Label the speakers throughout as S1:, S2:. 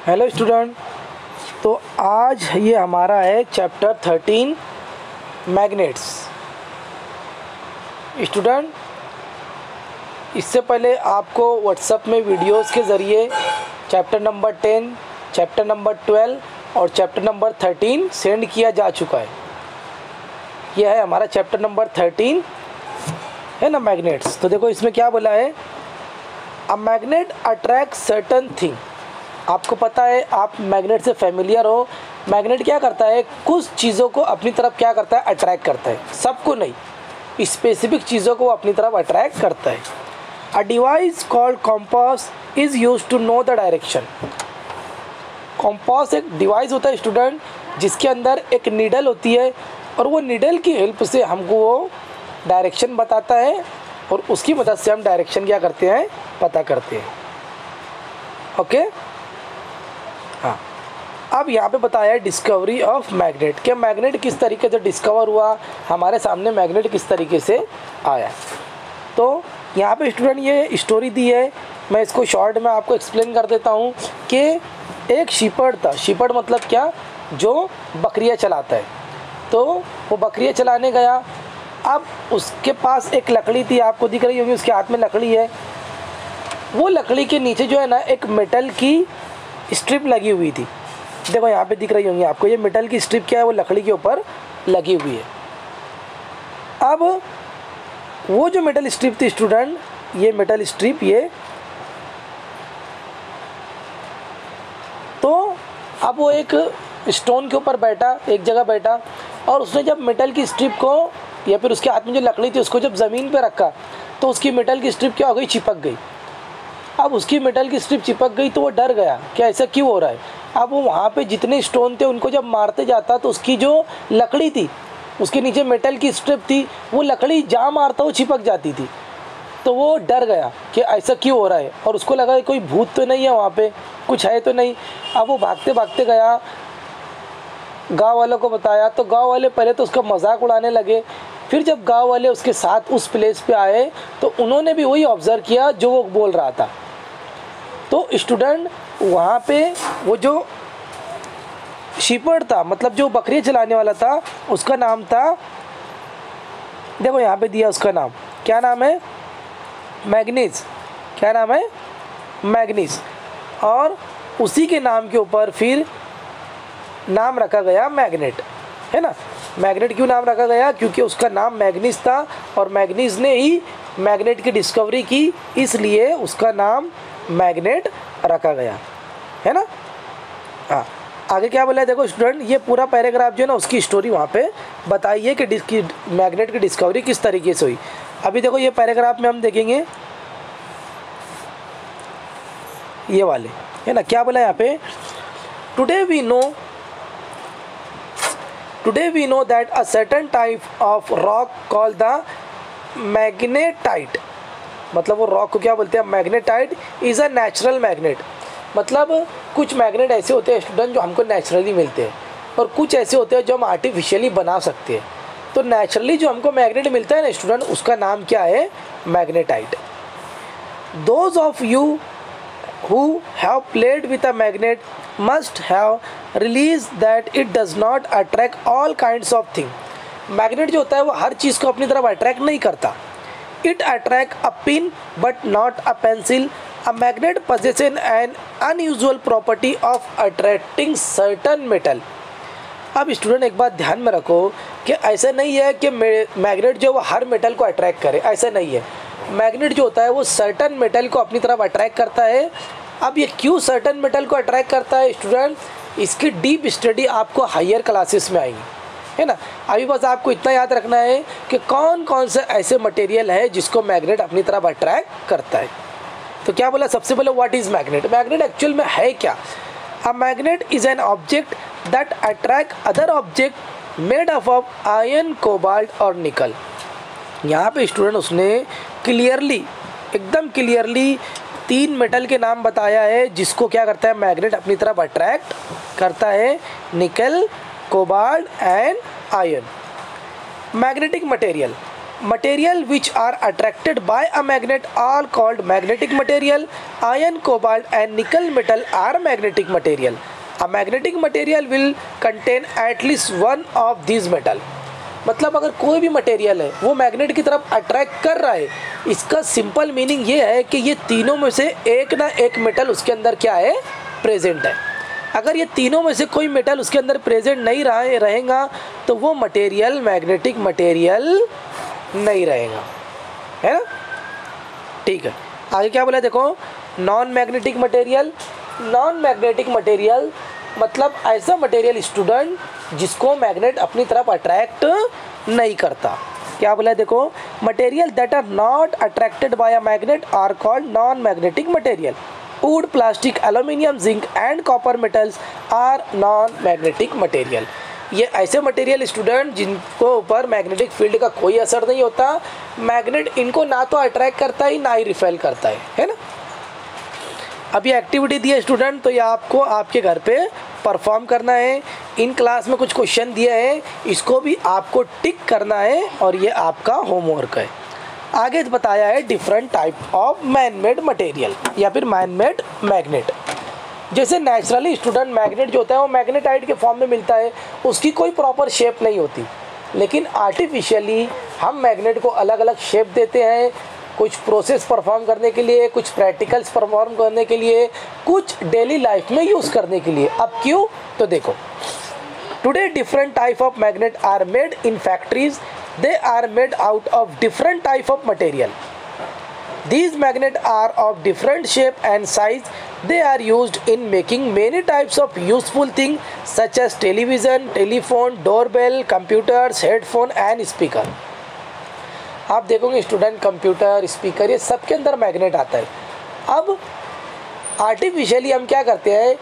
S1: Hello student. तो आज ये हमारा है चैप्टर 13 मैग्नेट्स। स्टूडेंट, इससे पहले आपको व्हाट्सएप में वीडियोस के ज़रिए चैप्टर नंबर 10, चैप्टर नंबर 12 और चैप्टर नंबर 13 सेंड किया जा चुका है। यह है हमारा चैप्टर नंबर 13 है ना, मैग्नेट्स। तो देखो इसमें क्या बोला है, a magnet attract certain thing. आपको पता है, आप मैग्नेट से फेमिलियर हो। मैग्नेट क्या करता है, कुछ चीज़ों को अपनी तरफ क्या करता है, अट्रैक्ट करता है। सबको नहीं, स्पेसिफिक चीज़ों को अपनी तरफ अट्रैक्ट करता है। A device called compass is use to know the direction. Compass एक डिवाइस होता है स्टूडेंट, जिसके अंदर एक नीडल होती है और वो नीडल की हेल्प से हमको वो डायरेक्शन बताता है और उसकी मदद से हम डायरेक्शन क्या करते हैं, पता करते हैं। ओके, हाँ। अब यहाँ पे बताया है डिस्कवरी ऑफ मैग्नेट, कि मैग्नेट किस तरीके से डिस्कवर हुआ, हमारे सामने मैग्नेट किस तरीके से आया। तो यहाँ पे स्टूडेंट ये स्टोरी दी है, मैं इसको शॉर्ट में आपको एक्सप्लेन कर देता हूँ कि एक शीपर्ड था। शीपर्ड मतलब क्या, जो बकरियाँ चलाता है। तो वो बकरियाँ चलाने गया। अब उसके पास एक लकड़ी थी, आपको दिख रही होगी, उसके हाथ में लकड़ी है। वो लकड़ी के नीचे जो है ना, एक मेटल की स्ट्रिप लगी हुई थी। देखो यहाँ पे दिख रही होंगी आपको, ये मेटल की स्ट्रिप क्या है, वो लकड़ी के ऊपर लगी हुई है। अब वो जो मेटल स्ट्रिप थी स्टूडेंट, ये मेटल स्ट्रिप ये, तो अब वो एक स्टोन के ऊपर बैठा, एक जगह बैठा, और उसने जब मेटल की स्ट्रिप को, या फिर उसके हाथ में जो लकड़ी थी उसको जब ज़मीन पे रखा, तो उसकी मेटल की स्ट्रिप क्या हो गई, चिपक गई। अब उसकी मेटल की स्ट्रिप चिपक गई तो वो डर गया कि ऐसा क्यों हो रहा है। अब वो वहाँ पे जितने स्टोन थे उनको जब मारते जाता तो उसकी जो लकड़ी थी, उसके नीचे मेटल की स्ट्रिप थी, वो लकड़ी जहाँ मारता वो चिपक जाती थी। तो वो डर गया कि ऐसा क्यों हो रहा है, और उसको लगा कि कोई भूत तो नहीं है वहाँ पे, कुछ है तो नहीं। अब वो भागते भागते गया, गाँव वालों को बताया, तो गाँव वाले पहले तो उसका मजाक उड़ाने लगे। फिर जब गाँव वाले उसके साथ उस प्लेस पे आए तो उन्होंने भी वही ऑब्ज़र्व किया जो वो बोल रहा था। तो स्टूडेंट, वहाँ पे वो जो शीपर्ड था, मतलब जो बकरी चलाने वाला था, उसका नाम था, देखो यहाँ पे दिया उसका नाम, क्या नाम है, मैग्नीज। क्या नाम है, मैग्नीज। और उसी के नाम के ऊपर फिर नाम रखा गया मैग्नेट, है ना। मैग्नेट क्यों नाम रखा गया, क्योंकि उसका नाम मैग्नीज था और मैग्नीज ने ही मैग्नेट की डिस्कवरी की, इसलिए उसका नाम मैग्नेट रखा गया, है ना। हाँ, आगे क्या बोला है, देखो स्टूडेंट, ये पूरा पैराग्राफ जो है ना, उसकी स्टोरी वहाँ पे बताई है कि मैग्नेट की डिस्कवरी किस तरीके से हुई। अभी देखो ये पैराग्राफ में हम देखेंगे ये वाले, है ना, क्या बोला है यहाँ पे, today we know that a certain type of rock called the magnetite. मतलब वो रॉक को क्या बोलते हैं, magnetite is a natural magnet. मतलब कुछ मैग्नेट ऐसे होते हैं स्टूडेंट जो हमको नेचुरली मिलते हैं, और कुछ ऐसे होते हैं जो हम आर्टिफिशियली बना सकते हैं। तो नेचुरली जो हमको मैग्नेट मिलता है ना स्टूडेंट, उसका नाम क्या है, magnetite. Those of you who have played with a magnet must have realized that it does not attract all kinds of things. Magnet जो होता है वो हर चीज़ को अपनी तरफ अट्रैक्ट नहीं करता। It attract a pin but not a pencil. A magnet possesses an unusual property of attracting certain metal. अब स्टूडेंट एक बात ध्यान में रखो कि ऐसा नहीं है कि मैग्नेट जो वो हर मेटल को अट्रैक्ट करे, ऐसा नहीं है। मैग्नेट जो होता है वो सर्टन मेटल को अपनी तरफ अट्रैक्ट करता है। अब ये क्यों सर्टन मेटल को अट्रैक्ट करता है स्टूडेंट, इसकी डीप स्टडी आपको हायर क्लासेस में आएगी, है ना। अभी बस आपको इतना याद रखना है कि कौन कौन से ऐसे मटेरियल है जिसको मैग्नेट अपनी तरफ अट्रैक्ट करता है। तो क्या बोला, सबसे पहले what is magnet. Magnet actual में है क्या। A magnet is an object that attract other object made up of iron, cobalt और निकल। यहाँ पे स्टूडेंट उसने क्लियरली, एकदम क्लियरली 3 मेटल के नाम बताया है जिसको क्या करता है, मैग्नेट अपनी तरफ अट्रैक्ट करता है, निकल, cobalt and iron. Magnetic material, Material which are attracted by a magnet are called magnetic material. Iron, cobalt and nickel metal are magnetic material. A magnetic material will contain at least one of these metal. मतलब अगर कोई भी material है वो magnet की तरफ attract कर रहा है, इसका सिंपल मीनिंग ये है कि ये तीनों में से एक ना एक मेटल उसके अंदर क्या है, प्रेजेंट है। अगर ये तीनों में से कोई मेटल उसके अंदर प्रेजेंट नहीं रहेगा तो वो मटेरियल मैग्नेटिक मटेरियल नहीं रहेगा, है ना। ठीक है, आगे क्या बोला देखो, non magnetic material. Non magnetic material मतलब ऐसा मटेरियल स्टूडेंट जिसको मैग्नेट अपनी तरफ अट्रैक्ट नहीं करता। क्या बोला देखो, material that are not attracted by a magnet are called non magnetic material. Wood, plastic, aluminium, zinc and copper metals are non magnetic material. ये ऐसे मटेरियल स्टूडेंट जिनको ऊपर मैग्नेटिक फील्ड का कोई असर नहीं होता, मैग्नेट इनको ना तो अट्रैक्ट करता है ना ही रिपेल करता है ना। अभी एक्टिविटी दी है स्टूडेंट, तो ये आपको आपके घर पे परफॉर्म करना है। इन क्लास में कुछ क्वेश्चन दिए हैं, इसको भी आपको टिक करना है और ये आपका होमवर्क है। आगे बताया है different type of man made material या फिर मैन मेड मैग्नेट। जैसे नेचुरली स्टूडेंट मैग्नेट जो होता है वो मैग्नेटाइट के फॉर्म में मिलता है, उसकी कोई प्रॉपर शेप नहीं होती, लेकिन आर्टिफिशियली हम मैग्नेट को अलग अलग शेप देते हैं, कुछ प्रोसेस परफॉर्म करने के लिए, कुछ प्रैक्टिकल्स परफॉर्म करने के लिए, कुछ डेली लाइफ में यूज़ करने के लिए। अब क्यों, तो देखो, today different type of magnet are made in factories. They are made out of different type of material. These magnets are of different shape and size. They are used in making many types of useful things such as television, telephone, doorbell, computers, headphone and speaker. आप देखोगे student computer, speaker, ये सब के अंदर magnet आता है। अब artificially हम क्या करते हैं,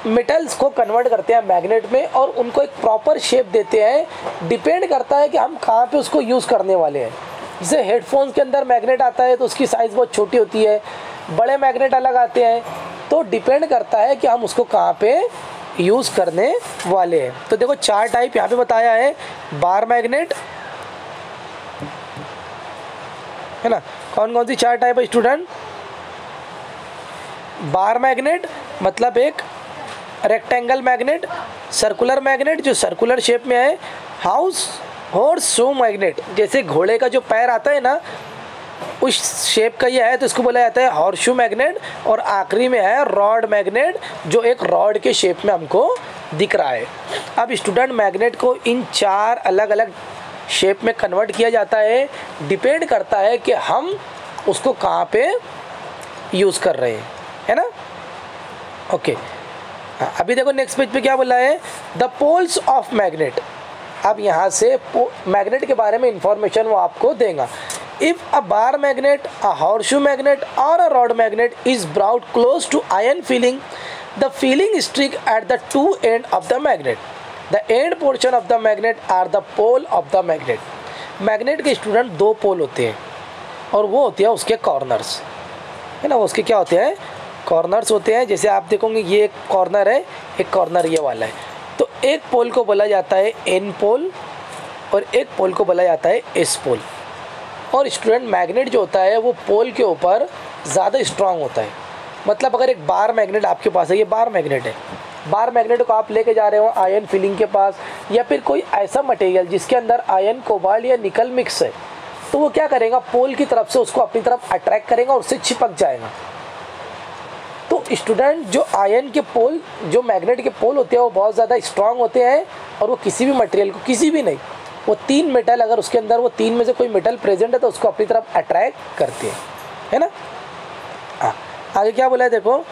S1: मेटल्स को कन्वर्ट करते हैं मैग्नेट में और उनको एक प्रॉपर शेप देते हैं। डिपेंड करता है कि हम कहाँ पे उसको यूज़ करने वाले हैं। जैसे हेडफोन्स के अंदर मैग्नेट आता है तो उसकी साइज़ बहुत छोटी होती है, बड़े मैग्नेट अलग आते हैं, तो डिपेंड करता है कि हम उसको कहाँ पे यूज़ करने वाले हैं। तो देखो 4 टाइप यहाँ पे बताया है। बार मैग्नेट है ना, कौन कौन सी 4 टाइप है स्टूडेंट। बार मैग्नेट मतलब एक रेक्टेंगल मैग्नेट, सर्कुलर मैग्नेट जो सर्कुलर शेप में है, हॉर्स शू मैग्नेट जैसे घोड़े का जो पैर आता है ना उस शेप का ये है तो इसको बोला जाता है हॉर्सशू मैग्नेट। और आखिरी में है रॉड मैग्नेट जो एक रॉड के शेप में हमको दिख रहा है। अब स्टूडेंट मैग्नेट को इन 4 अलग अलग शेप में कन्वर्ट किया जाता है, डिपेंड करता है कि हम उसको कहाँ पे यूज़ कर रहे हैं, है ना। ओके, अभी देखो नेक्स्ट पेज पे क्या बोला है, द पोल्स ऑफ मैग्नेट। अब यहाँ से मैग्नेट के बारे में इंफॉर्मेशन वो आपको देगा। If a bar magnet, a horseshoe magnet और a rod magnet is brought close to iron filing, the filing stick at the 2 end of the magnet. The end portion of the magnet are the pole of the magnet. Magnet के स्टूडेंट 2 pole होते हैं और वो होते हैं उसके corners, है ना। उसके क्या होते हैं, कॉर्नर्स होते हैं। जैसे आप देखोगे ये एक कॉर्नर है, एक कॉर्नर ये वाला है, तो एक पोल को बोला जाता है एन पोल और एक पोल को बोला जाता है एस पोल। और स्टूडेंट मैग्नेट जो होता है वो पोल के ऊपर ज़्यादा स्ट्रांग होता है। मतलब अगर एक बार मैग्नेट आपके पास है, ये बार मैग्नेट है, बार मैग्नेट को आप लेके जा रहे हो आयन फिलिंग के पास या फिर कोई ऐसा मटेरियल जिसके अंदर आयन, कोबाल्ट या निकल मिक्स है, तो वो क्या करेगा, पोल की तरफ से उसको अपनी तरफ अट्रैक्ट करेगा और उससे चिपक जाएगा। तो स्टूडेंट जो आयन के पोल, जो मैग्नेट के पोल होते हैं वो बहुत ज़्यादा स्ट्रांग होते हैं और वो किसी भी मटेरियल को, किसी भी नहीं, वो 3 मेटल अगर उसके अंदर वो 3 में से कोई मेटल प्रेजेंट है तो उसको अपनी तरफ अट्रैक्ट करते हैं, है ना। आगे क्या बोला है देखो,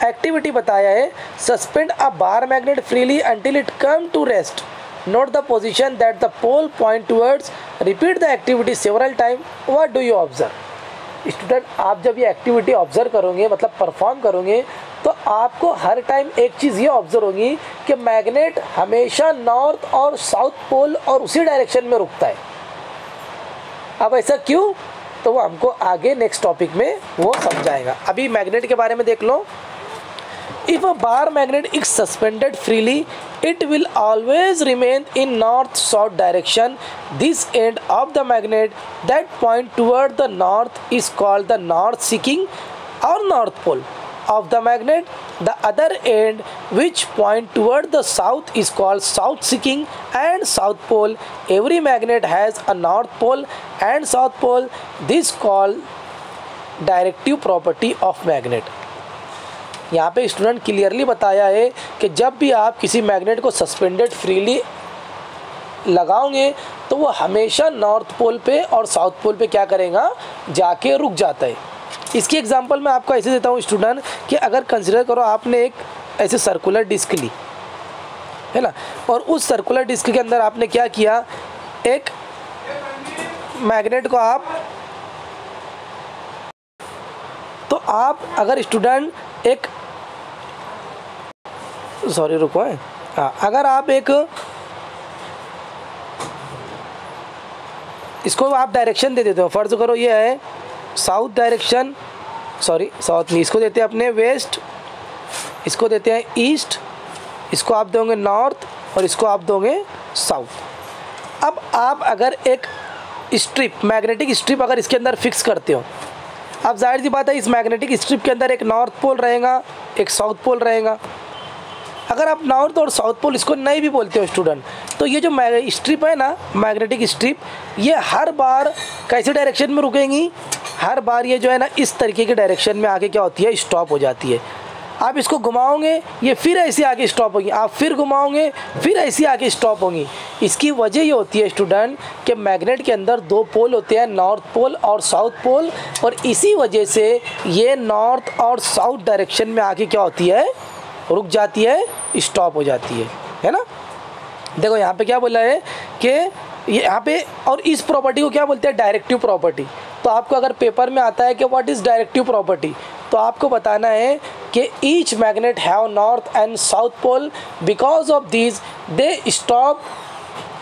S1: एक्टिविटी बताया है, suspend a bar magnet freely until it come to rest, note the position that the pole point towards, repeat the activity several time, what do you observe. Student आप जब ये एक्टिविटी ऑब्जर्व करोगे, मतलब perform करोगे, तो आपको हर time एक चीज़ ये ऑब्जर्व होगी कि मैग्नेट हमेशा नॉर्थ और साउथ पोल और उसी डायरेक्शन में रुकता है। अब ऐसा क्यों, तो वो हमको आगे नेक्स्ट टॉपिक में वो समझाएगा। अभी मैग्नेट के बारे में देख लो। If a bar magnet is suspended freely, it will always remain in north-south direction. This end of the magnet that point toward the north is called the north-seeking or north pole of the magnet. The other end which point toward the south is called south-seeking and south pole. Every magnet has a north pole and south pole. This called directive property of magnet. यहाँ पे student clearly बताया है कि जब भी आप किसी magnet को सस्पेंडेड फ्रीली लगाओगे तो वो हमेशा नॉर्थ पोल पे और साउथ पोल पे क्या करेगा, जाके रुक जाता है। इसकी एग्जांपल मैं आपको ऐसे देता हूँ स्टूडेंट कि अगर कंसिडर करो आपने एक ऐसे सर्कुलर डिस्क ली है ना, और उस सर्कुलर डिस्क के अंदर आपने क्या किया, एक मैग्नेट को आप अगर स्टूडेंट एक रुको है अगर आप एक इसको आप डायरेक्शन दे देते हो, फर्ज करो ये है साउथ डायरेक्शन, साउथ नहीं, इसको देते हैं अपने वेस्ट, इसको देते हैं ईस्ट, इसको आप दोगे नॉर्थ और इसको आप दोगे साउथ। अब आप अगर एक स्ट्रिप, मैग्नेटिक स्ट्रिप अगर इसके अंदर फिक्स करते हो, अब जाहिर सी बात है इस मैग्नेटिक स्ट्रिप के अंदर एक नॉर्थ पोल रहेगा, एक साउथ पोल रहेगा। अगर आप नॉर्थ और साउथ पोल इसको नहीं भी बोलते हो स्टूडेंट, तो ये जो स्ट्रिप है ना, मैग्नेटिक स्ट्रिप, ये हर बार कैसे डायरेक्शन में रुकेंगी, हर बार ये जो है ना इस तरीके के डायरेक्शन में आके क्या होती है, स्टॉप हो जाती है। आप इसको घुमाओगे ये फिर ऐसे आके स्टॉप होगी, आप फिर घुमाओगे फिर ऐसे आके स्टॉप होगी। इसकी वजह ये होती है स्टूडेंट कि मैग्नेट के अंदर दो पोल होते हैं, नॉर्थ पोल और साउथ पोल, और इसी वजह से ये नॉर्थ और साउथ डायरेक्शन में आके क्या होती है, रुक जाती है, स्टॉप हो जाती है ना। देखो यहाँ पे क्या बोला है कि यहाँ पे, और इस प्रॉपर्टी को क्या बोलते हैं, डायरेक्टिव प्रॉपर्टी। तो आपको अगर पेपर में आता है कि व्हाट इज़ डायरेक्टिव प्रॉपर्टी, तो आपको बताना है कि each magnet have north and south pole, because of this they stop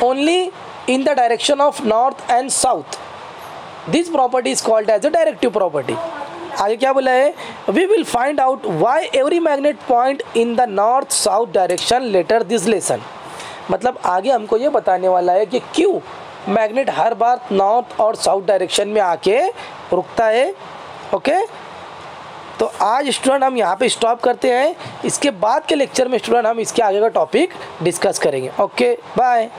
S1: only in the direction of north and south. This property is called as a directive property. आगे क्या बोला है, we will find out why every magnet point in the north south direction later this lesson. मतलब आगे हमको ये बताने वाला है कि क्यों मैग्नेट हर बार नॉर्थ और साउथ डायरेक्शन में आके रुकता है। ओके, तो आज स्टूडेंट हम यहाँ पे स्टॉप करते हैं। इसके बाद के लेक्चर में स्टूडेंट हम इसके आगे का टॉपिक डिस्कस करेंगे। Okay, bye.